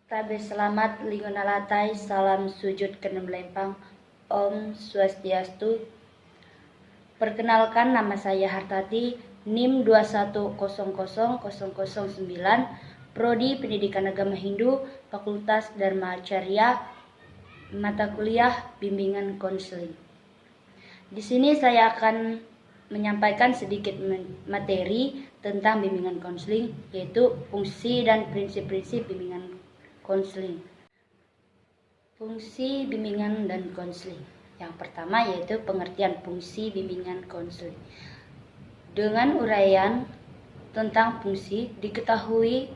Tabe selamat linguna latai, salam sujud kena melempang, Om Swastiastu. Perkenalkan, nama saya Hartati, NIM 2100009, Prodi Pendidikan Agama Hindu, Fakultas Dharma Carya, mata kuliah Bimbingan Konseling. Di sini saya akan menyampaikan sedikit materi tentang bimbingan konseling, yaitu fungsi dan prinsip-prinsip bimbingan konseling. Fungsi bimbingan dan konseling. Yang pertama yaitu pengertian fungsi bimbingan konseling. Dengan uraian tentang fungsi, diketahui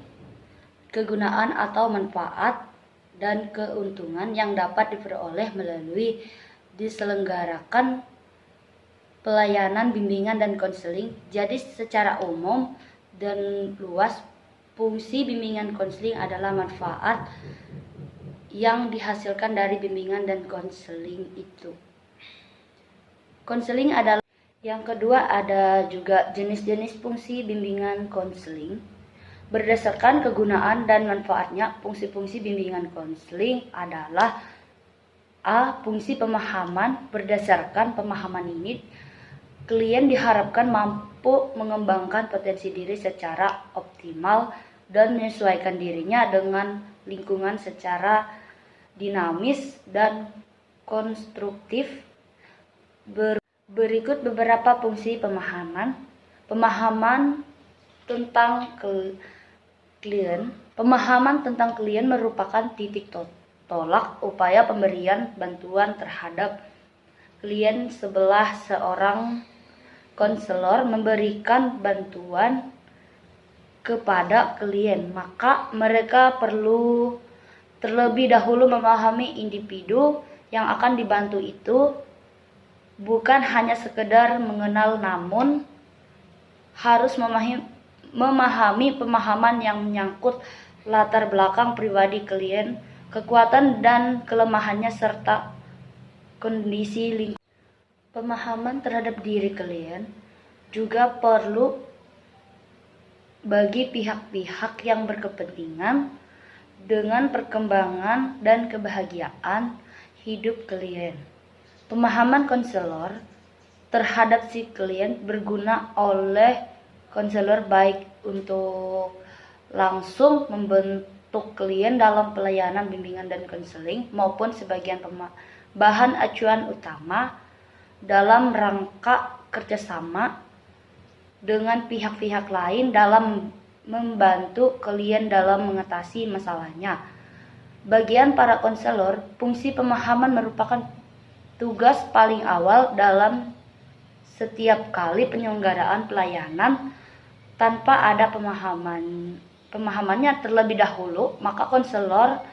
kegunaan atau manfaat dan keuntungan yang dapat diperoleh melalui diselenggarakan pelayanan bimbingan dan konseling. Jadi secara umum dan luas, fungsi bimbingan konseling adalah manfaat yang dihasilkan dari bimbingan dan konseling itu. Konseling adalah yang kedua, ada juga jenis-jenis fungsi bimbingan konseling. Berdasarkan kegunaan dan manfaatnya, fungsi-fungsi bimbingan konseling adalah A. Fungsi pemahaman. Berdasarkan pemahaman ini, klien diharapkan mampu mengembangkan potensi diri secara optimal dan menyesuaikan dirinya dengan lingkungan secara dinamis dan konstruktif. Berikut beberapa fungsi pemahaman. Pemahaman tentang klien. Pemahaman tentang klien merupakan titik tolak upaya pemberian bantuan terhadap klien sebelah seorang konselor memberikan bantuan kepada klien, maka mereka perlu terlebih dahulu memahami individu yang akan dibantu itu, bukan hanya sekedar mengenal, namun harus memahami pemahaman yang menyangkut latar belakang pribadi klien, kekuatan dan kelemahannya, serta kondisi lingkungan. Pemahaman terhadap diri klien juga perlu bagi pihak-pihak yang berkepentingan dengan perkembangan dan kebahagiaan hidup klien. Pemahaman konselor terhadap si klien berguna oleh konselor baik untuk langsung membentuk klien dalam pelayanan bimbingan dan konseling maupun sebagian bahan acuan utama dalam rangka kerjasama dengan pihak-pihak lain dalam membantu klien dalam mengatasi masalahnya. Bagian para konselor, fungsi pemahaman merupakan tugas paling awal dalam setiap kali penyelenggaraan pelayanan. Tanpa ada pemahamannya terlebih dahulu, maka konselor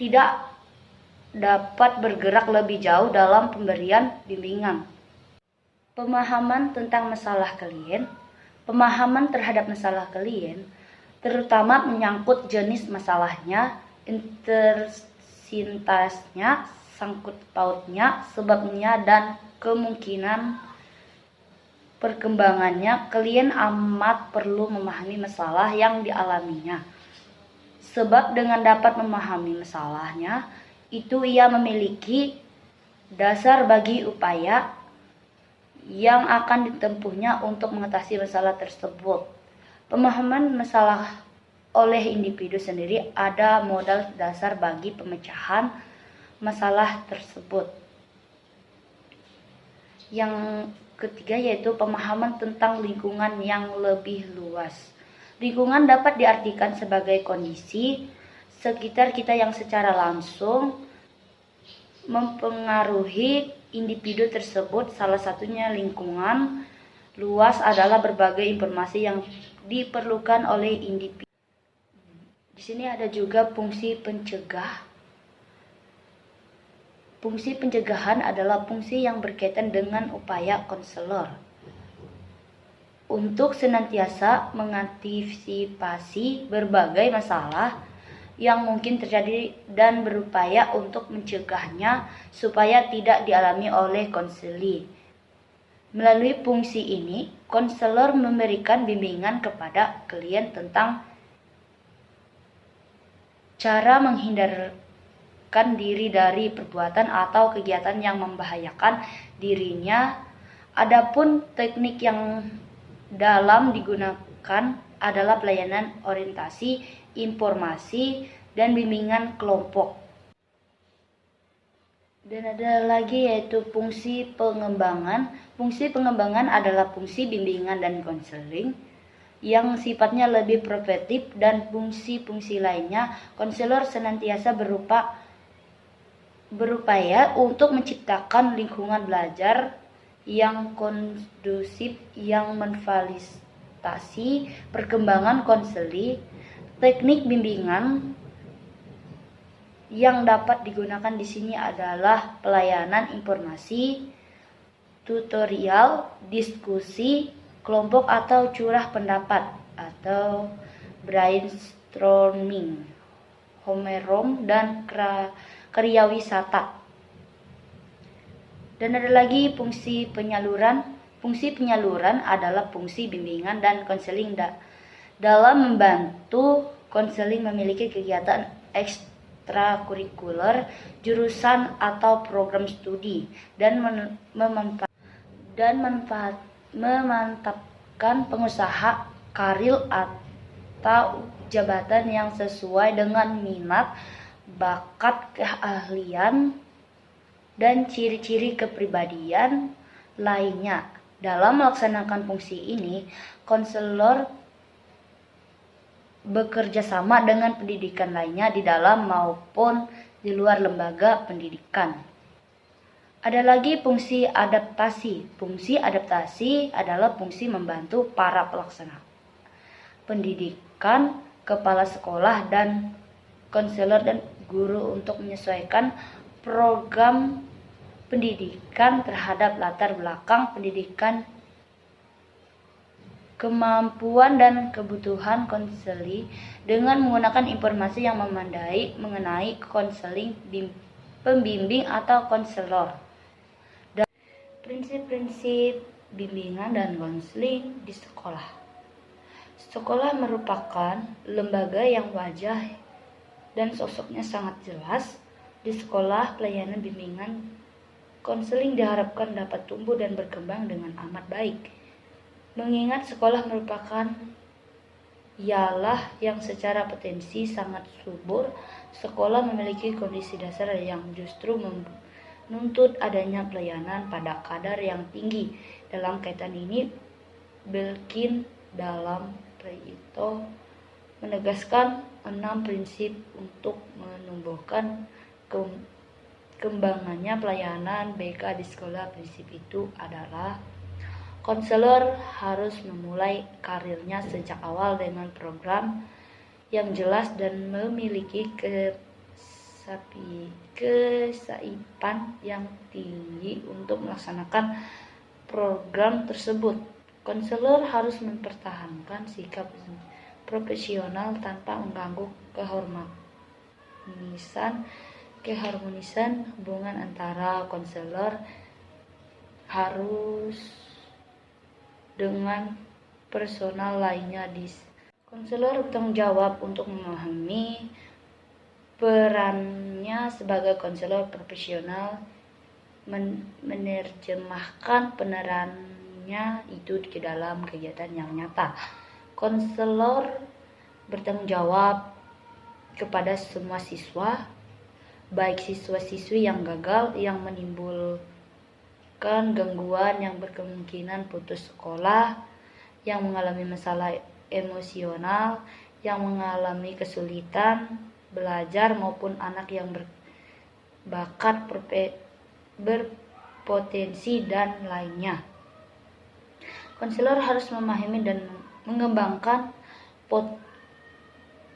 tidak dapat bergerak lebih jauh dalam pemberian bimbingan. Pemahaman tentang masalah klien. Pemahaman terhadap masalah klien terutama menyangkut jenis masalahnya, intensitasnya, sangkut pautnya, sebabnya, dan kemungkinan perkembangannya. Klien amat perlu memahami masalah yang dialaminya, sebab dengan dapat memahami masalahnya itu ia memiliki dasar bagi upaya yang akan ditempuhnya untuk mengatasi masalah tersebut. Pemahaman masalah oleh individu sendiri ada modal dasar bagi pemecahan masalah tersebut. Yang ketiga yaitu pemahaman tentang lingkungan yang lebih luas. Lingkungan dapat diartikan sebagai kondisi sekitar kita yang secara langsung mempengaruhi individu tersebut. Salah satunya lingkungan luas adalah berbagai informasi yang diperlukan oleh individu. Di sini ada juga fungsi pencegah. Fungsi pencegahan adalah fungsi yang berkaitan dengan upaya konselor untuk senantiasa mengantisipasi berbagai masalah yang mungkin terjadi dan berupaya untuk mencegahnya supaya tidak dialami oleh konseli. Melalui fungsi ini, konselor memberikan bimbingan kepada klien tentang cara menghindarkan diri dari perbuatan atau kegiatan yang membahayakan dirinya. Adapun teknik yang dalam digunakan adalah pelayanan orientasi, informasi, dan bimbingan kelompok. Dan ada lagi yaitu fungsi pengembangan. Fungsi pengembangan adalah fungsi bimbingan dan konseling yang sifatnya lebih preventif, dan fungsi-fungsi lainnya. Konselor senantiasa berupaya untuk menciptakan lingkungan belajar yang kondusif yang memfasilitasi perkembangan konseli. Teknik bimbingan yang dapat digunakan di sini adalah pelayanan informasi, tutorial, diskusi, kelompok atau curah pendapat atau brainstorming, homeroom, dan karyawisata. Dan ada lagi fungsi penyaluran. Fungsi penyaluran adalah fungsi bimbingan dan konseling dalam membantu konseling memiliki kegiatan ekstrakurikuler, jurusan atau program studi, dan memantapkan pengusaha, karir atau jabatan yang sesuai dengan minat, bakat, keahlian, dan ciri-ciri kepribadian lainnya. Dalam melaksanakan fungsi ini, konselor bekerja sama dengan pendidikan lainnya di dalam maupun di luar lembaga pendidikan. Ada lagi fungsi adaptasi. Fungsi adaptasi adalah fungsi membantu para pelaksana pendidikan, kepala sekolah, dan konselor dan guru untuk menyesuaikan program pendidikan terhadap latar belakang pendidikan, kemampuan, dan kebutuhan konseli dengan menggunakan informasi yang memadai mengenai konseling, pembimbing atau konselor. Dan prinsip-prinsip bimbingan dan konseling di sekolah. Sekolah merupakan lembaga yang wajah dan sosoknya sangat jelas. Di sekolah, pelayanan bimbingan konseling diharapkan dapat tumbuh dan berkembang dengan amat baik. Mengingat sekolah merupakan ialah yang secara potensi sangat subur, sekolah memiliki kondisi dasar yang justru menuntut adanya pelayanan pada kadar yang tinggi. Dalam kaitan ini, Belkin dalam Preito menegaskan 6 prinsip untuk menumbuhkan kembangannya pelayanan BK di sekolah. Prinsip itu adalah konselor harus memulai karirnya sejak awal dengan program yang jelas dan memiliki kesaipan yang tinggi untuk melaksanakan program tersebut. Konselor harus mempertahankan sikap profesional tanpa mengganggu keharmonisan hubungan antara konselor harus dengan personal lainnya. Konselor bertanggung jawab untuk memahami perannya sebagai konselor profesional, menerjemahkan penerannya itu ke dalam kegiatan yang nyata. Konselor bertanggung jawab kepada semua siswa, baik siswa-siswi yang gagal, yang menimbulkan gangguan, yang berkemungkinan putus sekolah, yang mengalami masalah emosional, yang mengalami kesulitan belajar, maupun anak yang berbakat, berpotensi, dan lainnya. Konselor harus memahami dan mengembangkan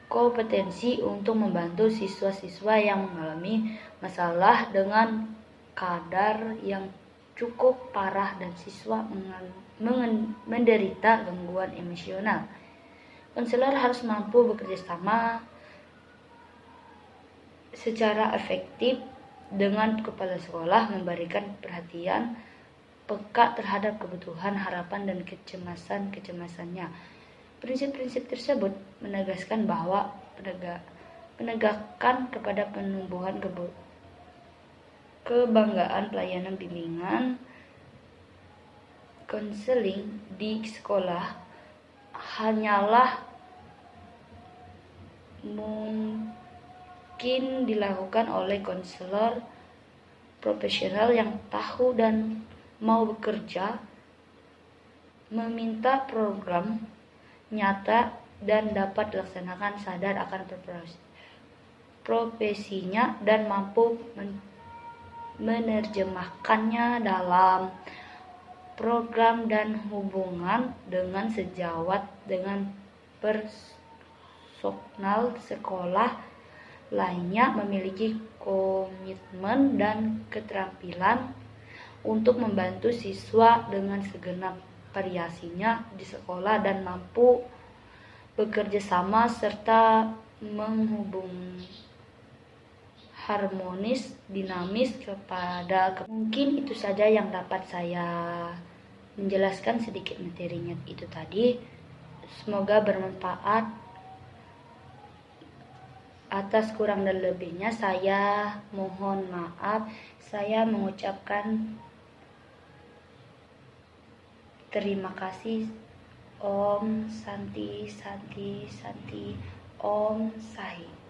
kompetensi untuk membantu siswa-siswa yang mengalami masalah dengan kadar yang cukup parah dan siswa menderita gangguan emosional. Konselor harus mampu bekerja sama secara efektif dengan kepala sekolah, memberikan perhatian peka terhadap kebutuhan, harapan, dan kecemasannya. Prinsip-prinsip tersebut menegaskan bahwa penegakan kepada penumbuhan kebanggaan pelayanan bimbingan konseling di sekolah hanyalah mungkin dilakukan oleh konselor profesional yang tahu dan mau bekerja, meminta program nyata dan dapat dilaksanakan, sadar akan profesinya dan mampu menerjemahkannya dalam program dan hubungan dengan sejawat dengan personal sekolah lainnya, memiliki komitmen dan keterampilan untuk membantu siswa dengan segenap variasinya di sekolah dan mampu bekerja sama serta menghubung harmonis, dinamis kepada mungkin itu saja yang dapat saya menjelaskan sedikit materinya itu tadi. Semoga bermanfaat. Atas kurang dan lebihnya saya mohon maaf. Saya mengucapkan terima kasih. Om Santi Santi Santi Om Sahi.